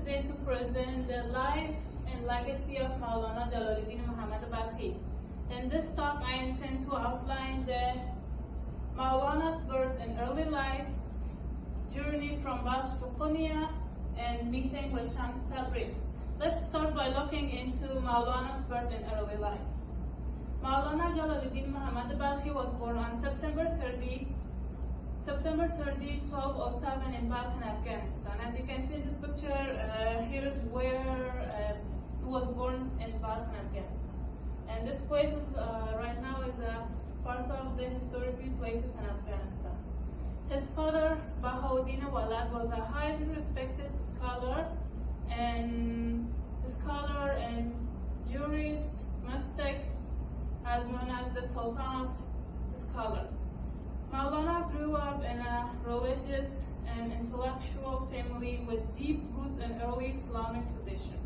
today to present the life and legacy of Maulana Jalaluddin Muhammad Balkhi. In this talk, I intend to outline the Maulana's birth and early life, journey from Balkh to Konya, and meeting with Shams Tabriz. Let's start by looking into Maulana's birth and early life. Maulana Jalaluddin Muhammad Balkhi was born on September 30, 1207 in Balkh in Afghanistan. As you can see in this picture, here is where he was born in Balkh in Afghanistan. And this place is, right now is a part of the historical places in Afghanistan. His father, Bahauddin Walad, was a highly respected scholar and jurist, mystic, as known as the Sultan of Scholars. Maulana grew up in a religious and intellectual family with deep roots in early Islamic tradition.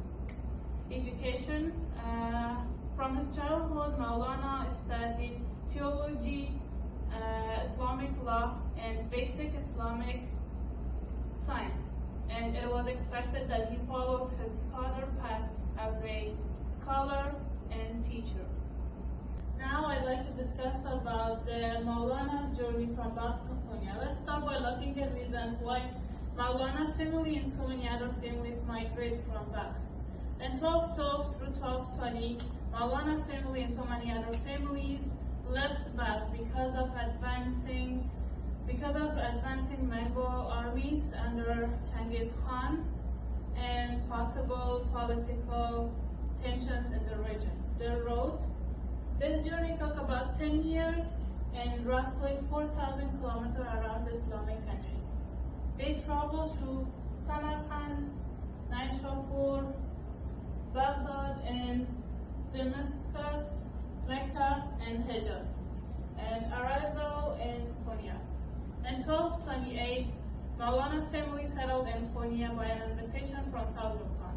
Education. From his childhood, Maulana studied theology, Islamic law, and basic Islamic science. And it was expected that he follows his father's path as a scholar and teacher. Now I'd like to discuss about Maulana's journey from Balkh to Konya. Let's start by looking at reasons why Maulana's family and so many other families migrated from Balkh. In 1212 through 1220, Maulana's family and so many other families left Balkh because of advancing Mongol armies under Genghis Khan and possible political tensions in the region. This journey took about 10 years and roughly 4,000 kilometers around Islamic countries. They traveled through Samarkand, Naishapur, Baghdad, and Damascus, Mecca, and Hejaz, and arrival in Konya. In 1228, Maulana's family settled in Konya by an invitation from Seljuk Khan.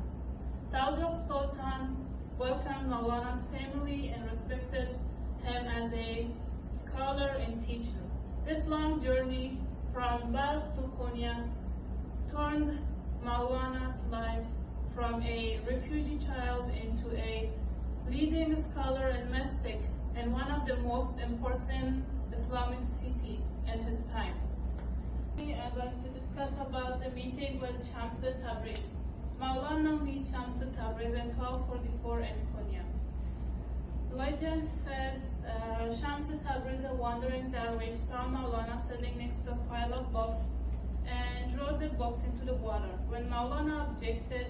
Seljuk Sultan welcomed Maulana's family and respected him as a scholar and teacher. This long journey from Balkh to Konya turned Maulana's life from a refugee child into a leading scholar and mystic in one of the most important Islamic cities in his time. I'd like to discuss about the meeting with Shams Tabriz. Maulana meets Shams Tabriz in 1244 in Konya. Legend says Shams Tabriz, a wandering dervish, saw Maulana sitting next to a pile of books and threw the books into the water. When Maulana objected,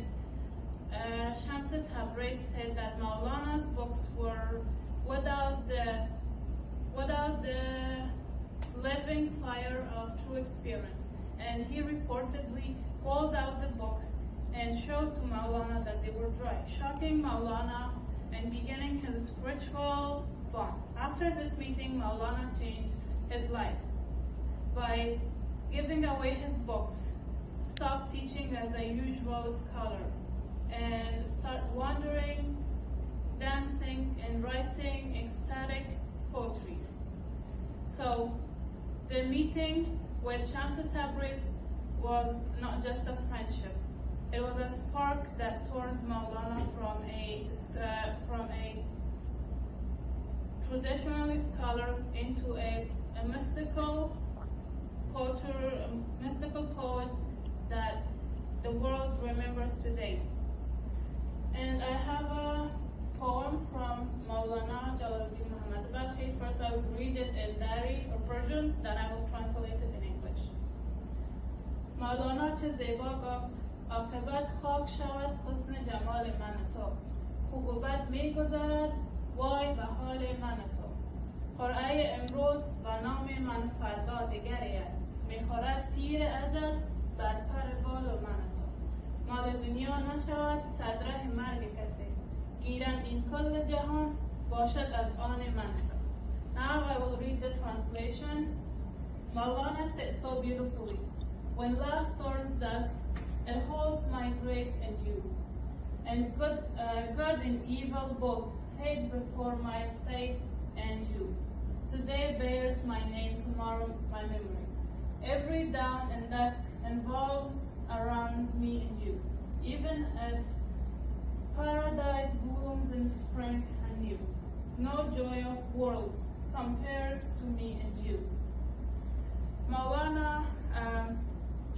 Shams Tabriz said that Maulana's books were without the living fire of true experience, and he reportedly pulled out the books and showed to Maulana that they were dry, shocking Maulana and beginning his spiritual bond. After this meeting, Maulana changed his life by giving away his books, stopped teaching as a usual scholar, and start wandering, dancing, and writing ecstatic poetry. So the meeting with Shams Tabriz was not just a friendship. It was a spark that turns Maulana from a traditional scholar into a mystical poet that the world remembers today. And I have a poem from Maulana Jalaluddin Muhammad Balkhi. First I will read it in Dari or Persian, then I will translate it in English. Maulana چه زیبا گفت عاقبت خاک شود حسن جمال من و تو خوب و بد می گذرد وای به حال من و تو قرعه امروز و نام من فردا دیگری است میخورد تیر اجل بر پر بال و من و تو مال دنیا نشود صدره مرگ کسی گیرم این کل جهان باشد از آن من. Now I will read the translation. Maulana said so beautifully, when love turns dust, it holds my grace and you, and good and evil both fade before my state and you. Today bears my name, tomorrow my memory. Every dawn and dusk involves around me and you. Even no joy of worlds compares to me and you. Maulana,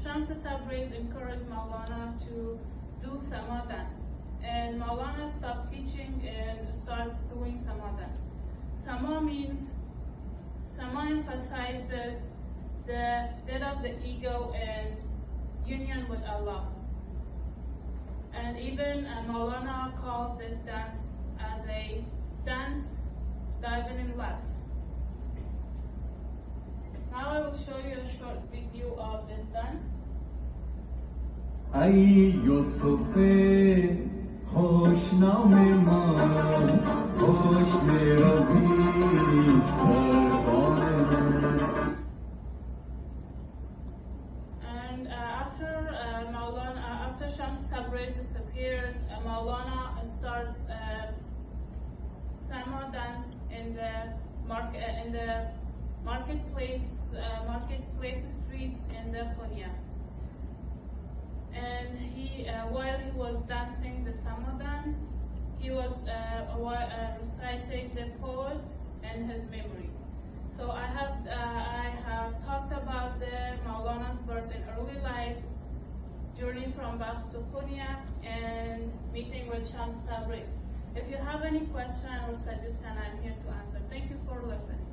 Shams Tabriz encouraged Maulana to do Sama dance. And Maulana stopped teaching and started doing Sama dance. Sama emphasizes the death of the ego and union with Allah. And even Maulana called this dance as a dance diving in love. Now I will show you a short video of this dance. Ay Yusuf-e خوشنام من خوش می‌روی قربان من. And after Shams Tabriz disappeared, Maulana started Sama dance in the marketplace streets in the Konya. And while he was dancing the Sama dance, he was reciting the poet in his memory. So I have talked about the Maulana's birth and early life, journey from Balkh to Konya, and meeting with Shams Tabriz. If you have any question or suggestion, I'm here to answer. Thank you for listening.